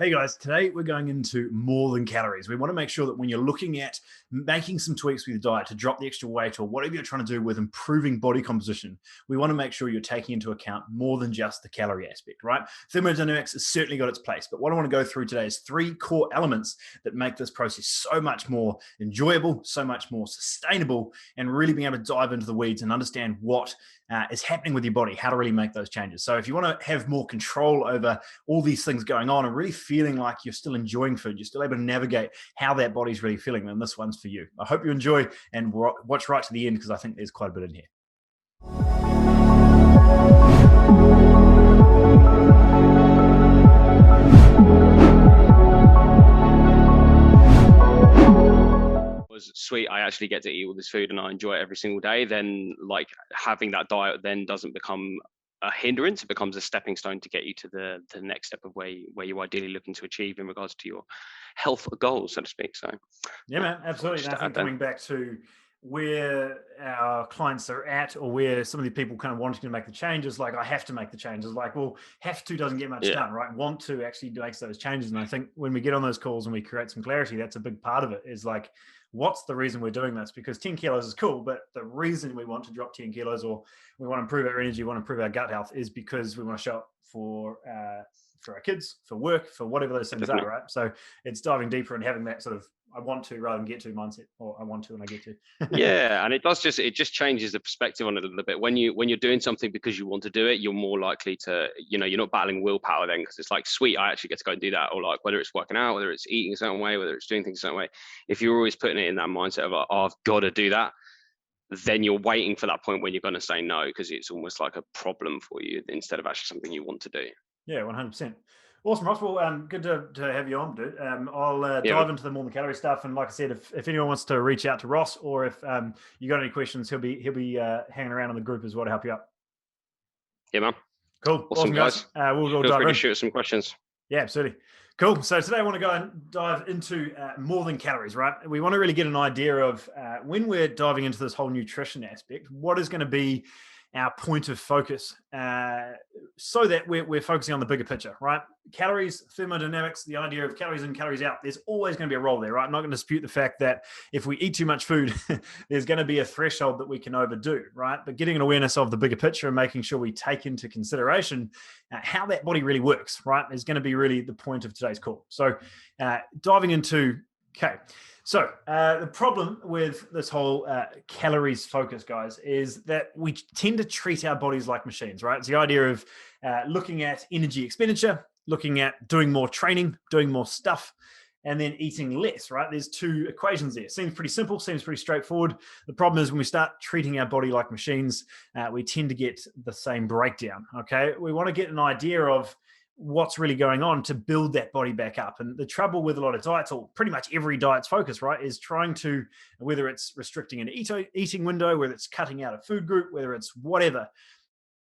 Hey guys, today we're going into more than calories. We want to make sure that when you're looking at making some tweaks with your diet to drop the extra weight or whatever you're trying to do with improving body composition, we want to make sure you're taking into account more than just the calorie aspect, right? Thermodynamics has certainly got its place, but what I want to go through today is three core elements that make this process so much more enjoyable, so much more sustainable, and really being able to dive into the weeds and understand what is happening with your body, how to really make those changes. So if you want to have more control over all these things going on and really feeling like you're still enjoying food, you're still able to navigate how that body's really feeling, then this one's for you. I hope you enjoy and watch right to the end because I think there's quite a bit in here. Was sweet, I actually get to eat all this food and I enjoy it every single day, then like having that diet then doesn't become a hindrance. It becomes a stepping stone to get you to the next step of where you're ideally looking to achieve in regards to your health goals, so to speak. So Yeah, man, absolutely. And I think coming back to where our clients are at, or where some of the people kind of wanting to make the changes, like I have to make the changes, like, well, have to doesn't get much done, right? Want to actually makes those changes. And I think when we get on those calls and we create some clarity, that's a big part of it, is like, what's the reason we're doing this? Because 10 kilos is cool, but the reason we want to drop 10 kilos or we want to improve our energy, want to improve our gut health is because we want to show up for our kids, for work, for whatever those things are, right? So it's diving deeper and having that sort of I want to rather than get to mindset, or I want to and I get to. Yeah, and it just changes the perspective on it a little bit. When you're doing something because you want to do it, you're more likely to, you're not battling willpower then, because it's like, sweet, I actually get to go and do that. Or like, whether it's working out, whether it's eating a certain way, whether it's doing things a certain way, if you're always putting it in that mindset of like, oh, I've got to do that, then you're waiting for that point when you're going to say no, because it's almost like a problem for you instead of actually something you want to do. Yeah, 100%. Awesome, Ross. Well, good to have you on, dude. I'll dive into the more than calorie stuff, and like I said, if anyone wants to reach out to Ross, or if you got any questions, he'll be hanging around in the group as well to help you out. Yeah, man. Cool. Awesome, guys. We'll feel free to shoot some questions. Yeah, absolutely. Cool. So today I want to go and dive into more than calories, right? We want to really get an idea of when we're diving into this whole nutrition aspect, what is going to be our point of focus so that we're focusing on the bigger picture, right? Calories, thermodynamics, the idea of calories in, calories out, there's always going to be a role there, right? I'm not going to dispute the fact that if we eat too much food, there's going to be a threshold that we can overdo, right? But getting an awareness of the bigger picture and making sure we take into consideration how that body really works, right, is going to be really the point of today's call. So diving into, okay. So the problem with this whole calories focus, guys, is that we tend to treat our bodies like machines, right? It's the idea of looking at energy expenditure, looking at doing more training, doing more stuff, and then eating less, right? There's two equations there. Seems pretty simple, seems pretty straightforward. The problem is when we start treating our body like machines, we tend to get the same breakdown, okay? We want to get an idea of what's really going on to build that body back up. And the trouble with a lot of diets, or pretty much every diet's focus, right, is trying to, whether it's restricting an eating window, whether it's cutting out a food group, whether it's whatever,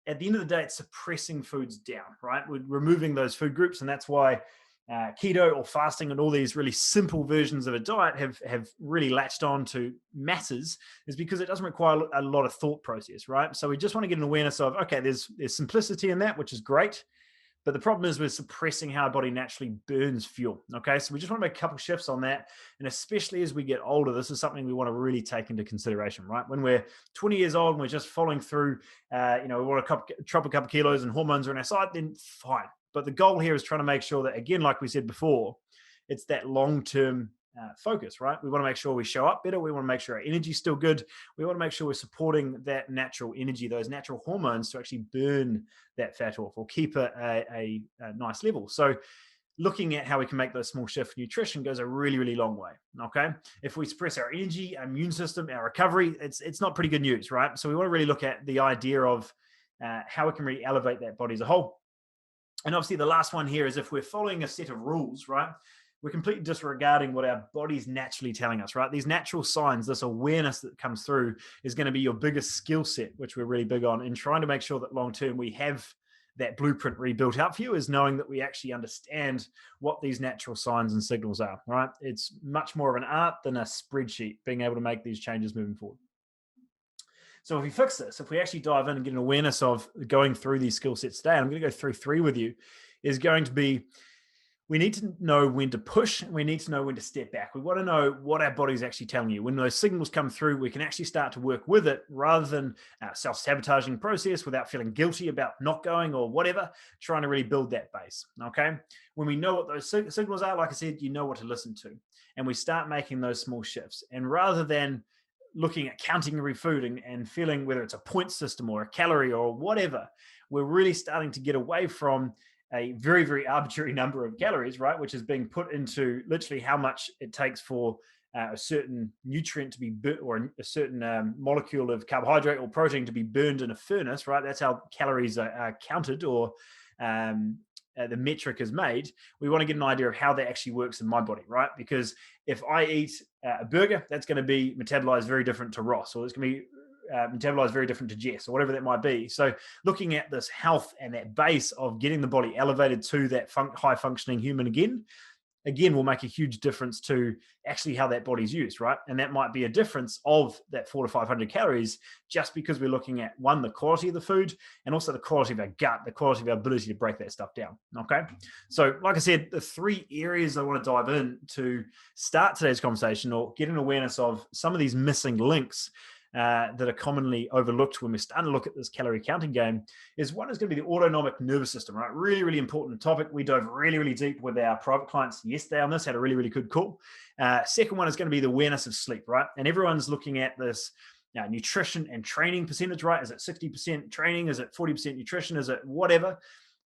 at the end of the day, it's suppressing foods down, right? We're removing those food groups. And that's why keto or fasting and all these really simple versions of a diet have really latched on to masses, is because it doesn't require a lot of thought process, right? So we just want to get an awareness of, okay, there's simplicity in that, which is great. But the problem is we're suppressing how our body naturally burns fuel. Okay, so we just want to make a couple shifts on that. And especially as we get older, this is something we want to really take into consideration, right? When we're 20 years old and we're just following through, we want to drop a couple kilos and hormones are on our side, then fine. But the goal here is trying to make sure that, again, like we said before, it's that long-term focus, right? We want to make sure we show up better. We want to make sure our energy's still good. We want to make sure we're supporting that natural energy, those natural hormones, to actually burn that fat off or keep a nice level. So looking at how we can make those small shifts, nutrition goes a really, really long way. Okay. If we suppress our energy, our immune system, our recovery, it's not pretty good news, right? So we want to really look at the idea of how we can really elevate that body as a whole. And obviously the last one here is if we're following a set of rules, right, we're completely disregarding what our body's naturally telling us, right? These natural signs, this awareness that comes through is going to be your biggest skill set, which we're really big on in trying to make sure that long-term we have that blueprint rebuilt out for you, is knowing that we actually understand what these natural signs and signals are, right? It's much more of an art than a spreadsheet, being able to make these changes moving forward. So if we fix this, if we actually dive in and get an awareness of going through these skill sets today, and I'm going to go through three with you, is going to be We need to know when to push, and we need to know when to step back. We want to know what our body's actually telling you. When those signals come through, we can actually start to work with it rather than self-sabotaging process without feeling guilty about not going or whatever, trying to really build that base. Okay. When we know what those signals are, like I said, you know what to listen to. And we start making those small shifts. And rather than looking at counting every food and feeling whether it's a point system or a calorie or whatever, we're really starting to get away from a very, very arbitrary number of calories, right? Which is being put into literally how much it takes for a certain nutrient to be burnt, or a certain molecule of carbohydrate or protein to be burned in a furnace, right? That's how calories are counted, or the metric is made. We want to get an idea of how that actually works in my body, right? Because if I eat a burger, that's going to be metabolized very different to Ross, or it's going to be metabolized very different to Jess, or whatever that might be. So looking at this health and that base of getting the body elevated to that high functioning human again will make a huge difference to actually how that body's used, right? And that might be a difference of that 400 to 500 calories, just because we're looking at, one, the quality of the food, and also the quality of our gut, the quality of our ability to break that stuff down. Okay. So like I said, the three areas I want to dive in to start today's conversation, or get an awareness of some of these missing links that are commonly overlooked when we're starting to look at this calorie counting game, is one is going to be the autonomic nervous system, right? Really, really important topic. We dove really, really deep with our private clients yesterday on this, had a really, really good call. Second one is going to be the awareness of sleep, right? And everyone's looking at this nutrition and training percentage, right? Is it 60% training? Is it 40% nutrition? Is it whatever?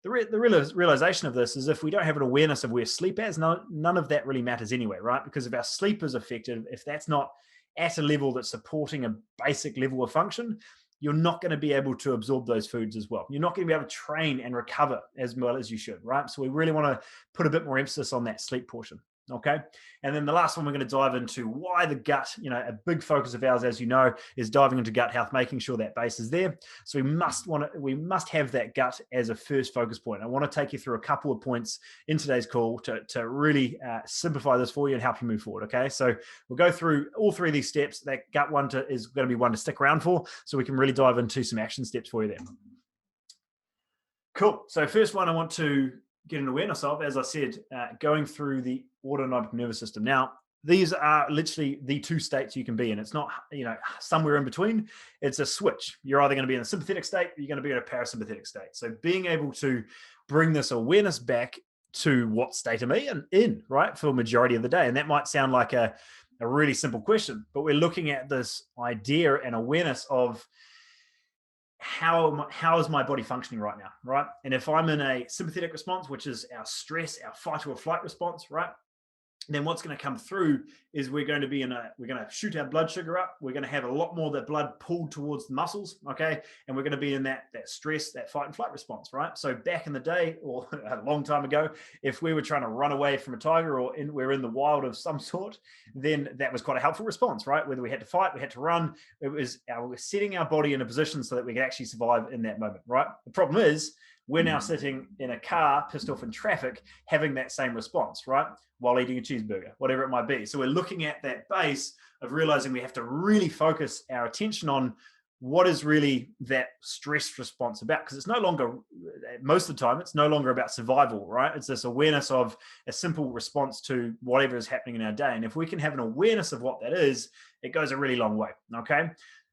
The realization of this is, if we don't have an awareness of where sleep is, none of that really matters anyway, right? Because if our sleep is affected, if that's not at a level that's supporting a basic level of function, you're not going to be able to absorb those foods as well. You're not going to be able to train and recover as well as you should, right? So we really want to put a bit more emphasis on that sleep portion. Okay. And then the last one, we're going to dive into why the gut, a big focus of ours, as you know, is diving into gut health, making sure that base is there. So we must have that gut as a first focus point. I want to take you through a couple of points in today's call to really simplify this for you and help you move forward. Okay. So we'll go through all three of these steps. That gut one is going to be one to stick around for, so we can really dive into some action steps for you there. Cool. So first one I want to get an awareness of, as I said, going through the autonomic nervous system. Now, these are literally the two states you can be in. It's not, somewhere in between. It's a switch. You're either going to be in a sympathetic state, or you're going to be in a parasympathetic state. So being able to bring this awareness back to what state am I in, right, for the majority of the day. And that might sound like a really simple question, but we're looking at this idea and awareness of how is my body functioning right now, right? And if I'm in a sympathetic response, which is our stress, our fight or flight response, right, then what's going to come through is we're going to shoot our blood sugar up. We're going to have a lot more of that blood pulled towards the muscles, okay? And we're going to be in that stress, that fight and flight response, right? So back in the day, or a long time ago, if we were trying to run away from a tiger, or we're in the wild of some sort, then that was quite a helpful response, right? Whether we had to fight, we had to run, we're setting our body in a position so that we could actually survive in that moment, right? The problem is, we're now sitting in a car, pissed off in traffic, having that same response, right? While eating a cheeseburger, whatever it might be. So we're looking at that base of realizing we have to really focus our attention on what is really that stress response about. Because it's no longer, most of the time, it's no longer about survival, right? It's this awareness of a simple response to whatever is happening in our day. And if we can have an awareness of what that is, it goes a really long way, okay?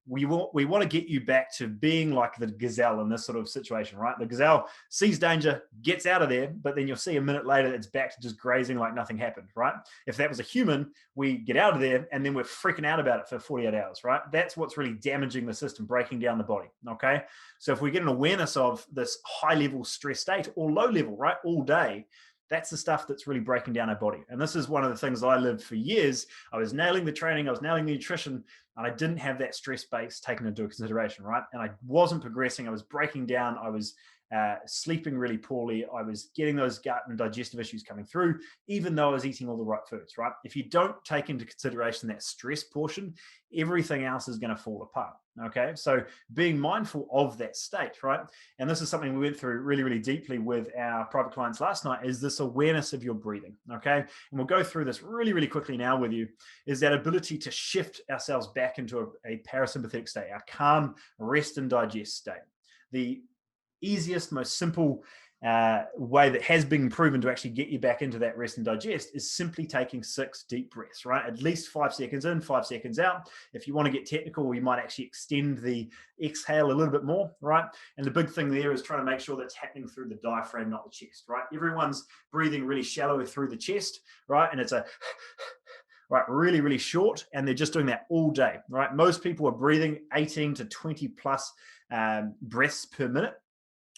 We want to get you back to being like the gazelle in this sort of situation, right? The gazelle sees danger, gets out of there, but then you'll see a minute later it's back to just grazing like nothing happened, right? If that was a human, we get out of there and then we're freaking out about it for 48 hours, right? That's what's really damaging the system, breaking down the body, okay? So if we get an awareness of this high level stress state, or low level, right, all day, that's the stuff that's really breaking down our body. And this is one of the things I lived for years. I was nailing the training, I was nailing the nutrition, and I didn't have that stress base taken into consideration, right? And I wasn't progressing. I was breaking down. I was sleeping really poorly. I was getting those gut and digestive issues coming through, even though I was eating all the right foods, right? If you don't take into consideration that stress portion, everything else is going to fall apart, okay? So being mindful of that state, right? And this is something we went through really, really deeply with our private clients last night, is this awareness of your breathing, okay? And we'll go through this really, really quickly now with you, is that ability to shift ourselves back into a parasympathetic state, our calm, rest and digest state. The easiest, most simple way that has been proven to actually get you back into that rest and digest is simply taking 6 deep breaths, right? At least 5 seconds in, 5 seconds out. If you want to get technical, you might actually extend the exhale a little bit more, right? And the big thing there is trying to make sure that's happening through the diaphragm, not the chest, right? Everyone's breathing really shallow through the chest, right? And it's a right, really, really short, and they're just doing that all day, right? Most people are breathing 18 to 20 plus breaths per minute.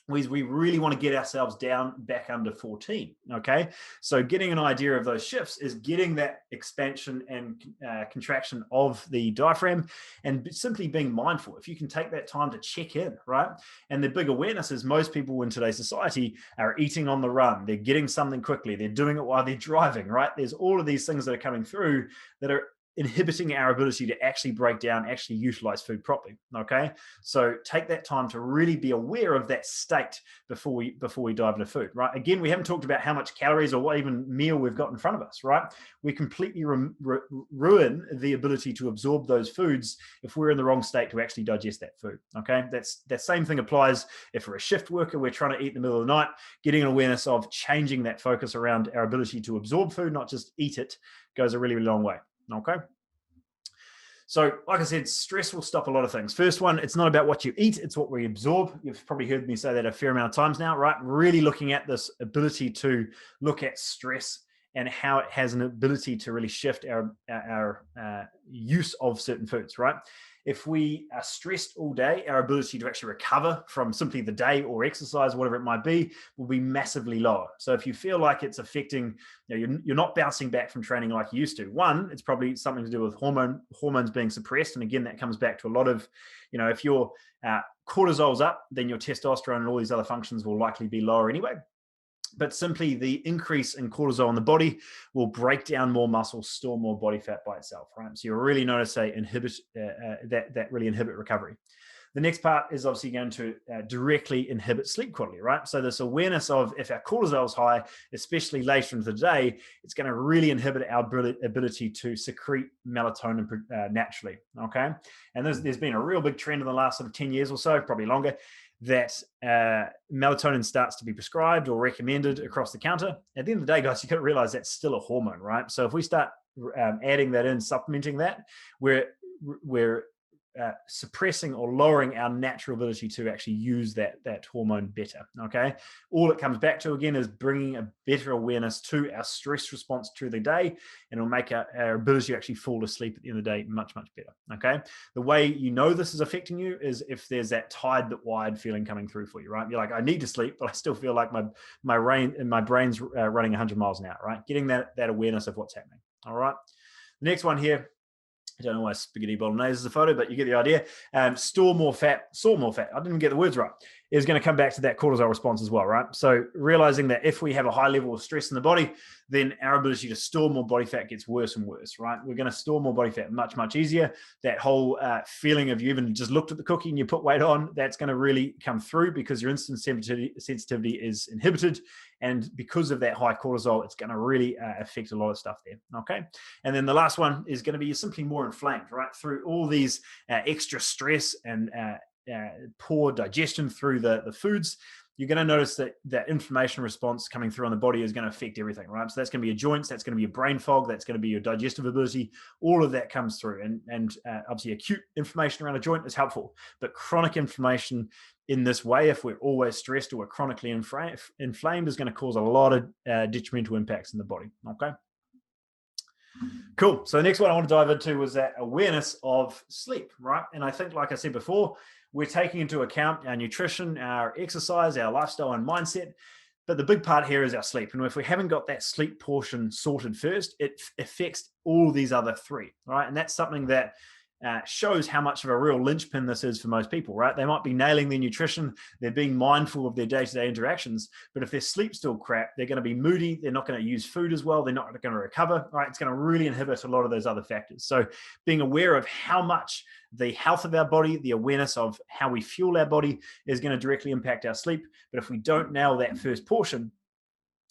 We really want to get ourselves down back under 14, okay? So getting an idea of those shifts is getting that expansion and contraction of the diaphragm and simply being mindful. If you can take that time to check in, right? And the big awareness is most people in today's society are eating on the run. They're getting something quickly. They're doing it while they're driving, right? There's all of these things that are coming through that are inhibiting our ability to actually break down, actually utilize food properly. Okay, so take that time to really be aware of that state before we dive into food. Right. Again, we haven't talked about how much calories or what even meal we've got in front of us. Right. We completely ruin the ability to absorb those foods if we're in the wrong state to actually digest that food. Okay, that same thing applies if we're a shift worker. We're trying to eat in the middle of the night. Getting an awareness of changing that focus around our ability to absorb food, not just eat it, goes a really, really long way. Okay. So, like I said, stress will stop a lot of things. First one, it's not about what you eat, it's what we absorb. You've probably heard me say that a fair amount of times now, right? Really looking at this ability to look at stress and how it has an ability to really shift our use of certain foods, right? If we are stressed all day, our ability to actually recover from simply the day or exercise, whatever it might be, will be massively lower. So if you feel like it's affecting, you're not bouncing back from training like you used to. One, it's probably something to do with hormones being suppressed. And again, that comes back to a lot of, if your cortisol's up, then your testosterone and all these other functions will likely be lower anyway. But simply the increase in cortisol in the body will break down more muscle, store more body fat by itself, right? So you'll really notice that really inhibit recovery. The next part is obviously going to directly inhibit sleep quality, right? So this awareness of if our cortisol is high, especially later into the day, it's going to really inhibit our ability to secrete melatonin naturally, okay? And there's been a real big trend in the last sort of 10 years or so, probably longer, that melatonin starts to be prescribed or recommended across the counter. At the end of the day, guys, you got to realize that's still a hormone, right? So if we start adding that in, supplementing that, we're suppressing or lowering our natural ability to actually use that hormone better, okay? All it comes back to, again, is bringing a better awareness to our stress response through the day, and it'll make our ability to actually fall asleep at the end of the day much, much better, okay? The way you know this is affecting you is if there's that tired but wired feeling coming through for you, right? You're like, I need to sleep, but I still feel like my brain's running 100 miles an hour, right? Getting that awareness of what's happening, all right? The next one here, I don't know why spaghetti bolognese is a photo, but you get the idea. Store more fat. I didn't get the words right. Is going to come back to that cortisol response as well, right? So realizing that if we have a high level of stress in the body, then our ability to store more body fat gets worse and worse, right? We're going to store more body fat much, much easier. That whole feeling of you even just looked at the cookie and you put weight on, that's going to really come through because your insulin sensitivity is inhibited. And because of that high cortisol, it's going to really affect a lot of stuff there, okay? And then the last one is going to be simply more inflamed, right? Through all these extra stress and poor digestion through the foods, you're going to notice that inflammation response coming through on the body is going to affect everything, right? So that's going to be your joints, that's going to be your brain fog, that's going to be your digestive ability. All of that comes through. And obviously acute inflammation around a joint is helpful, but chronic inflammation in this way, if we're always stressed or we're chronically inflamed, is going to cause a lot of detrimental impacts in the body, okay? Cool. So the next one I want to dive into was that awareness of sleep, right? And I think, like I said before, we're taking into account our nutrition, our exercise, our lifestyle and mindset. But the big part here is our sleep. And if we haven't got that sleep portion sorted first, it affects all these other three, right? And that's something that shows how much of a real linchpin this is for most people, right? They might be nailing their nutrition, they're being mindful of their day-to-day interactions, but if their sleep's still crap, they're going to be moody, they're not going to use food as well, they're not going to recover, right? It's going to really inhibit a lot of those other factors. So being aware of how much the health of our body, the awareness of how we fuel our body is going to directly impact our sleep. But if we don't nail that first portion,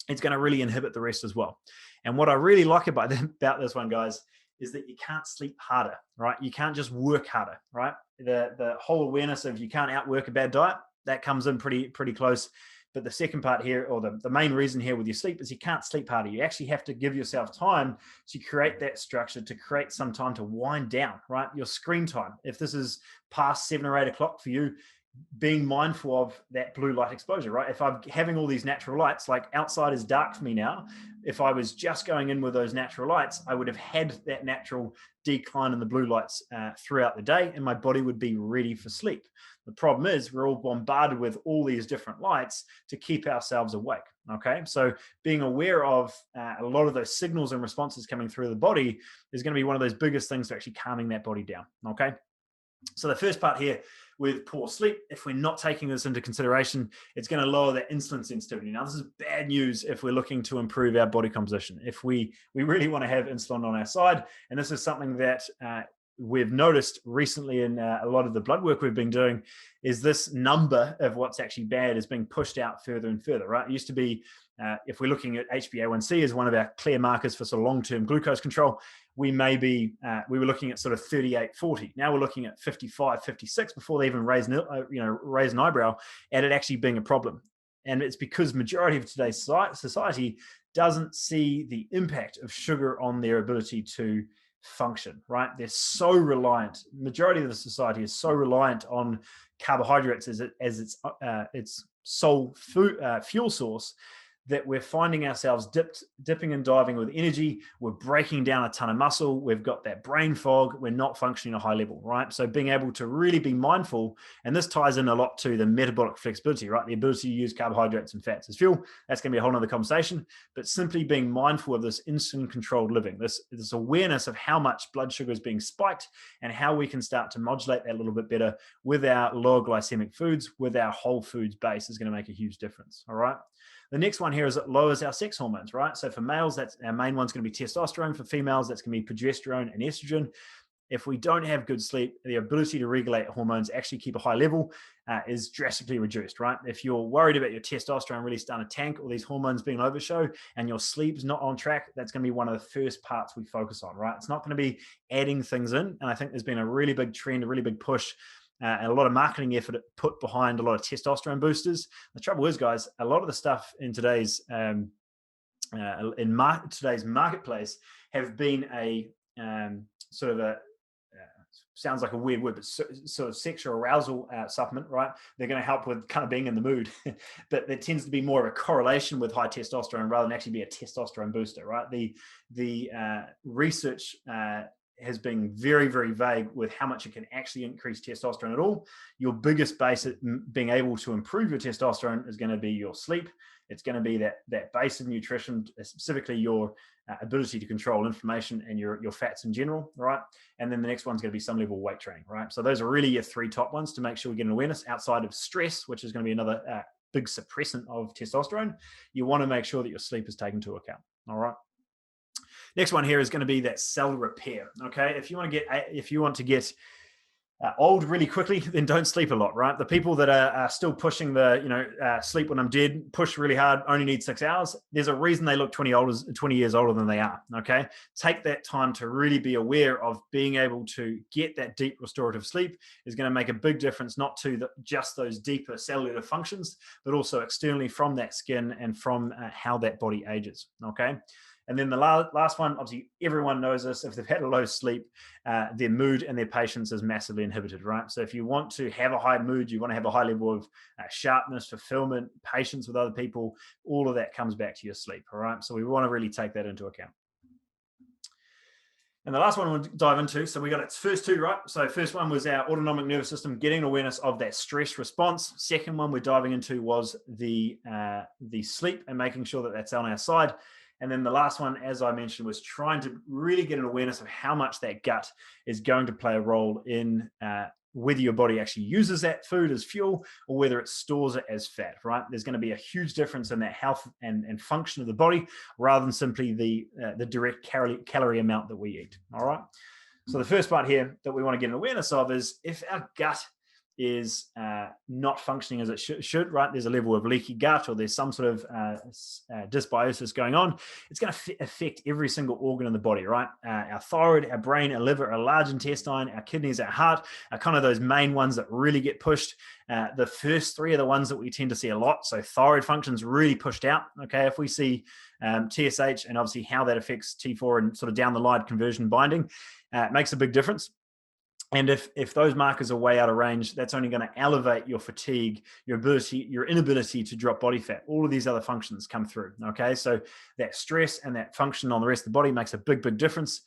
it's going to really inhibit the rest as well. And what I really like about this one, guys, is that you can't sleep harder, right? You can't just work harder, right? The whole awareness of you can't outwork a bad diet, that comes in pretty close. But the second part here, or the main reason here with your sleep, is you can't sleep harder. You actually have to give yourself time to create that structure, to create some time to wind down, right? Your screen time. If this is past 7 or 8 o'clock for you, being mindful of that blue light exposure, right? If I'm having all these natural lights, like outside is dark for me now, if I was just going in with those natural lights, I would have had that natural decline in the blue lights throughout the day, and my body would be ready for sleep. The problem is we're all bombarded with all these different lights to keep ourselves awake. Okay, so being aware of a lot of those signals and responses coming through the body is going to be one of those biggest things to actually calming that body down. Okay, so the first part here with poor sleep, if we're not taking this into consideration, it's going to lower that insulin sensitivity. Now, this is bad news if we're looking to improve our body composition. If we really want to have insulin on our side, and this is something that we've noticed recently in a lot of the blood work we've been doing, is this number of what's actually bad is being pushed out further and further, right? It used to be, if we're looking at HbA1c as one of our clear markers for sort of long-term glucose control, we were looking at sort of 38, 40. Now we're looking at 55, 56 before they even raise an eyebrow at it actually being a problem. And it's because majority of today's society doesn't see the impact of sugar on their ability to function, right? They're so reliant. Majority of the society is so reliant on carbohydrates as its sole fuel source, that we're finding ourselves dipping and diving with energy. We're breaking down a ton of muscle. We've got that brain fog. We're not functioning at a high level, right? So being able to really be mindful, and this ties in a lot to the metabolic flexibility, right? The ability to use carbohydrates and fats as fuel. That's going to be a whole nother conversation, but simply being mindful of this insulin controlled living, this awareness of how much blood sugar is being spiked and how we can start to modulate that a little bit better with our lower glycemic foods, with our whole foods base, is going to make a huge difference. All right. The next one here is it lowers our sex hormones, right? So for males, that's our main one's going to be testosterone. For females, that's going to be progesterone and estrogen. If we don't have good sleep, the ability to regulate hormones, actually keep a high level, is drastically reduced, right? If you're worried about your testosterone really starting to tank or these hormones being overshow and your sleep's not on track, that's going to be one of the first parts we focus on, right? It's not going to be adding things in. And I think there's been a really big trend, a really big push, and a lot of marketing effort put behind a lot of testosterone boosters. The trouble is, guys, a lot of the stuff in today's today's marketplace have been a sort of a sounds like a weird word, but sort of sexual arousal supplement, right? They're going to help with kind of being in the mood, but there tends to be more of a correlation with high testosterone rather than actually be a testosterone booster, right? The research has been very, very vague with how much it can actually increase testosterone at all. Your biggest base at being able to improve your testosterone is going to be your sleep. It's going to be that base of nutrition, specifically your ability to control inflammation and your fats in general, right? And then the next one's going to be some level of weight training, right? So those are really your three top ones to make sure we get an awareness outside of stress, which is going to be another big suppressant of testosterone. You want to make sure that your sleep is taken into account, all right? Next one here is going to be that cell repair. Okay, if you want to get old really quickly, then don't sleep a lot, right? The people that are still pushing the sleep when I'm dead, push really hard, only need 6 hours. There's a reason they look 20 years older than they are. Okay, take that time to really be aware of being able to get that deep restorative sleep is going to make a big difference, not to just those deeper cellular functions, but also externally from that skin and from how that body ages. Okay. And then the last one, obviously, everyone knows this. If they've had a low sleep, their mood and their patience is massively inhibited, right? So if you want to have a high mood, you want to have a high level of sharpness, fulfillment, patience with other people, all of that comes back to your sleep, all right? So we want to really take that into account. And the last one we'll dive into, so we got its first two, right? So first one was our autonomic nervous system, getting awareness of that stress response. Second one we're diving into was the sleep and making sure that that's on our side. And then the last one, as I mentioned, was trying to really get an awareness of how much that gut is going to play a role in whether your body actually uses that food as fuel or whether it stores it as fat, right? There's going to be a huge difference in that health and function of the body rather than simply the direct calorie amount that we eat, all right? So the first part here that we want to get an awareness of is if our gut is not functioning as it should, right? There's a level of leaky gut, or there's some sort of dysbiosis going on. It's going to affect every single organ in the body, right? Our thyroid, our brain, our liver, our large intestine, our kidneys, our heart are kind of those main ones that really get pushed. The first three are the ones that we tend to see a lot. So thyroid function's really pushed out. Okay, if we see TSH and obviously how that affects T4 and sort of down the line conversion binding, it makes a big difference. And if those markers are way out of range, that's only going to elevate your fatigue, your inability to drop body fat. All of these other functions come through. Okay, so that stress and that function on the rest of the body makes a big, big difference.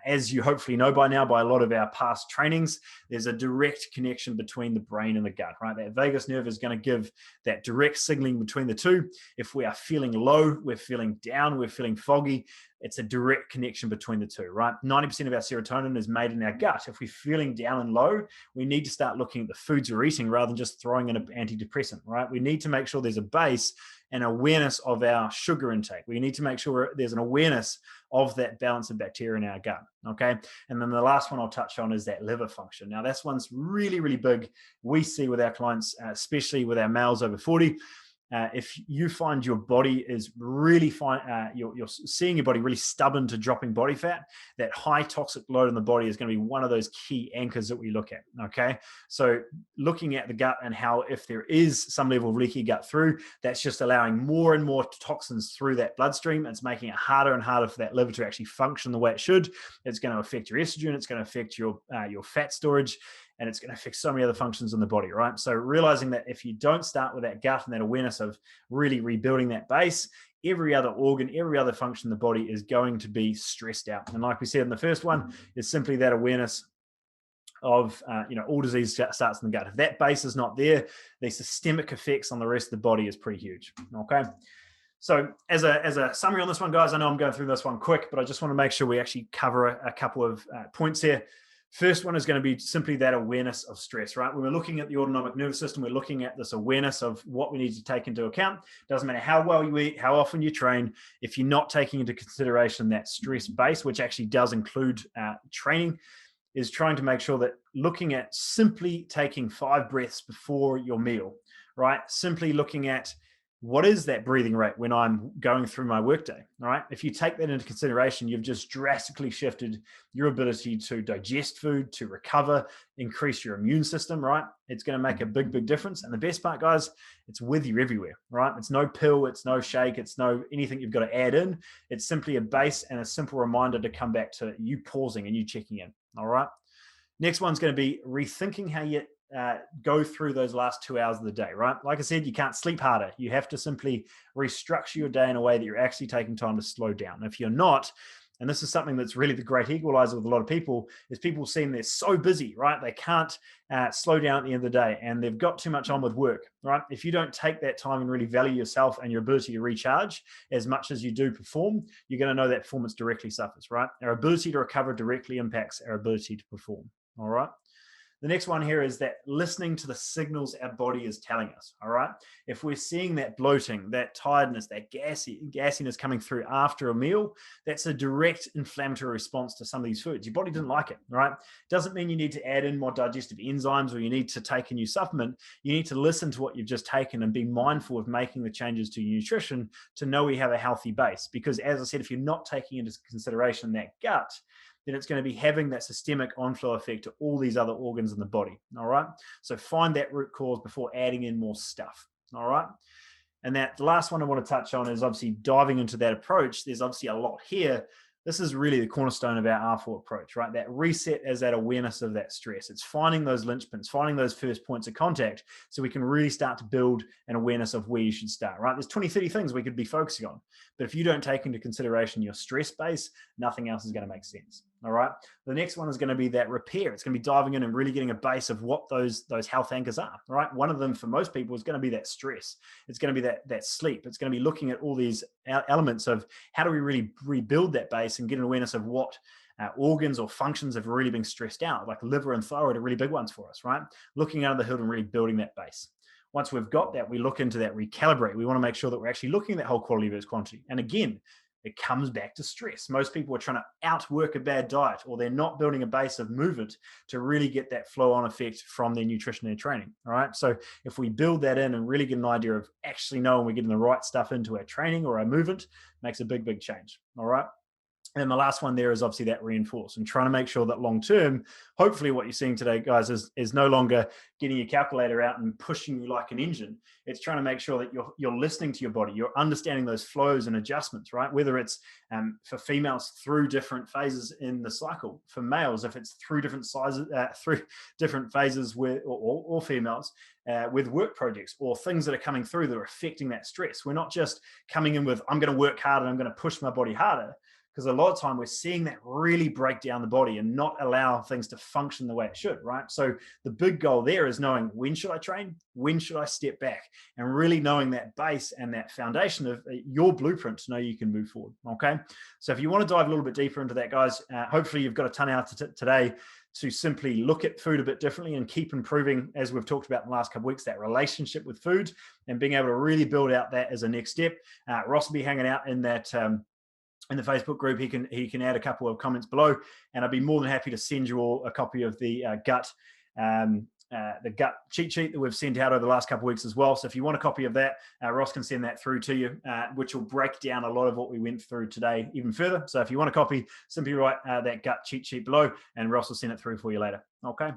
As you hopefully know by now, by a lot of our past trainings, there's a direct connection between the brain and the gut, right? That vagus nerve is going to give that direct signaling between the two. If we are feeling low, we're feeling down, we're feeling foggy, it's a direct connection between the two, right? 90% of our serotonin is made in our gut. If we're feeling down and low, we need to start looking at the foods we're eating rather than just throwing in an antidepressant, right? We need to make sure there's a base and awareness of our sugar intake. We need to make sure there's an awareness of that balance of bacteria in our gut, okay? And then the last one I'll touch on is that liver function. Now, that's one's really, really big. We see with our clients, especially with our males over 40, if you find your body is really fine, you're seeing your body really stubborn to dropping body fat, that high toxic load in the body is going to be one of those key anchors that we look at, okay? So looking at the gut and how if there is some level of leaky gut through, that's just allowing more and more toxins through that bloodstream. It's making it harder and harder for that liver to actually function the way it should. It's going to affect your estrogen. It's going to affect your fat storage. And it's going to affect so many other functions in the body, right? So realizing that if you don't start with that gut and that awareness of really rebuilding that base, every other organ, every other function in the body is going to be stressed out. And like we said in the first one, is simply that awareness of, all disease starts in the gut. If that base is not there, the systemic effects on the rest of the body is pretty huge, okay? So as a summary on this one, guys, I know I'm going through this one quick, but I just want to make sure we actually cover a couple of points here. First one is going to be simply that awareness of stress, right? When we're looking at the autonomic nervous system, we're looking at this awareness of what we need to take into account. Doesn't matter how well you eat, how often you train, if you're not taking into consideration that stress base, which actually does include training, is trying to make sure that looking at simply taking 5 breaths before your meal, right? Simply looking at what is that breathing rate when I'm going through my workday, all right? If you take that into consideration, you've just drastically shifted your ability to digest food, to recover, increase your immune system, right? It's going to make a big, big difference. And the best part, guys, it's with you everywhere, right? It's no pill, it's no shake, it's no anything you've got to add in. It's simply a base and a simple reminder to come back to you pausing and you checking in, all right? Next one's going to be rethinking how you go through those last 2 hours of the day, right? Like I said, you can't sleep harder. You have to simply restructure your day in a way that you're actually taking time to slow down. If you're not, and this is something that's really the great equalizer with a lot of people, is people seem they're so busy, right? They can't slow down at the end of the day and they've got too much on with work, right? If you don't take that time and really value yourself and your ability to recharge as much as you do perform, you're going to know that performance directly suffers, right? Our ability to recover directly impacts our ability to perform, all right? The next one here is that listening to the signals our body is telling us, all right? If we're seeing that bloating, that tiredness, that gassiness coming through after a meal, that's a direct inflammatory response to some of these foods. Your body didn't like it, right? Doesn't mean you need to add in more digestive enzymes or you need to take a new supplement. You need to listen to what you've just taken and be mindful of making the changes to your nutrition to know we have a healthy base. Because as I said, if you're not taking into consideration that gut, then it's going to be having that systemic on-flow effect to all these other organs in the body, all right? So find that root cause before adding in more stuff, all right? And that the last one I want to touch on is obviously diving into that approach. There's obviously a lot here. This is really the cornerstone of our R4 approach, right? That reset as that awareness of that stress. It's finding those linchpins, finding those first points of contact so we can really start to build an awareness of where you should start, right? There's 20, 30 things we could be focusing on. But if you don't take into consideration your stress base, nothing else is going to make sense, all right? The next one is going to be that repair. It's going to be diving in and really getting a base of what those health anchors are, right? One of them for most people is going to be that stress. It's going to be that sleep. It's going to be looking at all these elements of how do we really rebuild that base and get an awareness of what organs or functions have really been stressed out, like liver and thyroid are really big ones for us, right? Looking under the hood and really building that base. Once we've got that, we look into that recalibrate. We want to make sure that we're actually looking at that whole quality versus quantity. And again, It comes back to stress. Most people are trying to outwork a bad diet, or they're not building a base of movement to really get that flow on effect from their nutrition and training. All right. So if we build that in and really get an idea of actually knowing we're getting the right stuff into our training or our movement, makes a big, big change. All right. And the last one there is obviously that reinforce, and trying to make sure that long term, hopefully what you're seeing today, guys, is no longer getting your calculator out and pushing you like an engine. It's trying to make sure that you're listening to your body, you're understanding those flows and adjustments, right? Whether it's for females through different phases in the cycle, for males, if it's through different sizes, through different phases with, or females with work projects or things that are coming through that are affecting that stress. We're not just coming in with, I'm going to work harder, I'm going to push my body harder. Because a lot of time we're seeing that really break down the body and not allow things to function the way it should, right? So the big goal there is knowing, when should I train? When should I step back? And really knowing that base and that foundation of your blueprint to know you can move forward, okay? So if you want to dive a little bit deeper into that, guys, hopefully you've got a ton out today to simply look at food a bit differently and keep improving, as we've talked about in the last couple of weeks, that relationship with food and being able to really build out that as a next step. Ross will be hanging out in that in the Facebook group. He can add a couple of comments below, and I'd be more than happy to send you all a copy of the gut cheat sheet that we've sent out over the last couple of weeks as well. So if you want a copy of that, Ross can send that through to you, which will break down a lot of what we went through today even further. So if you want a copy, simply write that gut cheat sheet below, and Ross will send it through for you later. Okay.